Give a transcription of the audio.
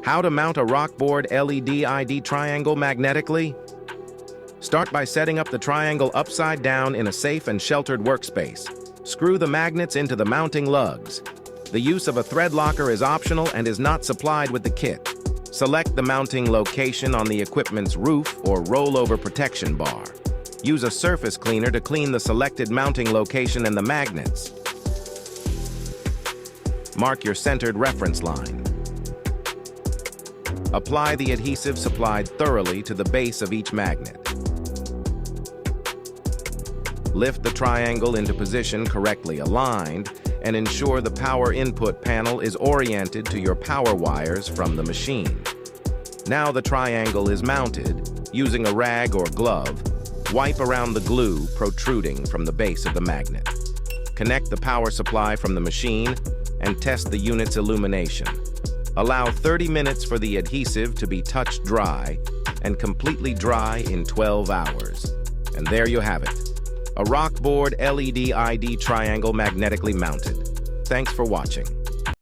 How to mount a rockboard LED ID triangle magnetically? Start by setting up the triangle upside down in a safe and sheltered workspace. Screw the magnets into the mounting lugs. The use of a thread locker is optional and is not supplied with the kit. Select the mounting location on the equipment's roof or rollover protection bar. Use a surface cleaner to clean the selected mounting location and the magnets. Mark your centered reference line. Apply the adhesive supplied thoroughly to the base of each magnet. Lift the triangle into position correctly aligned and ensure the power input panel is oriented to your power wires from the machine. Now the triangle is mounted. Using a rag or glove, wipe around the glue protruding from the base of the magnet. Connect the power supply from the machine and test the unit's illumination. Allow 30 minutes for the adhesive to be touch dry and completely dry in 12 hours. And there you have it, a rockboard LED ID triangle magnetically mounted. Thanks for watching.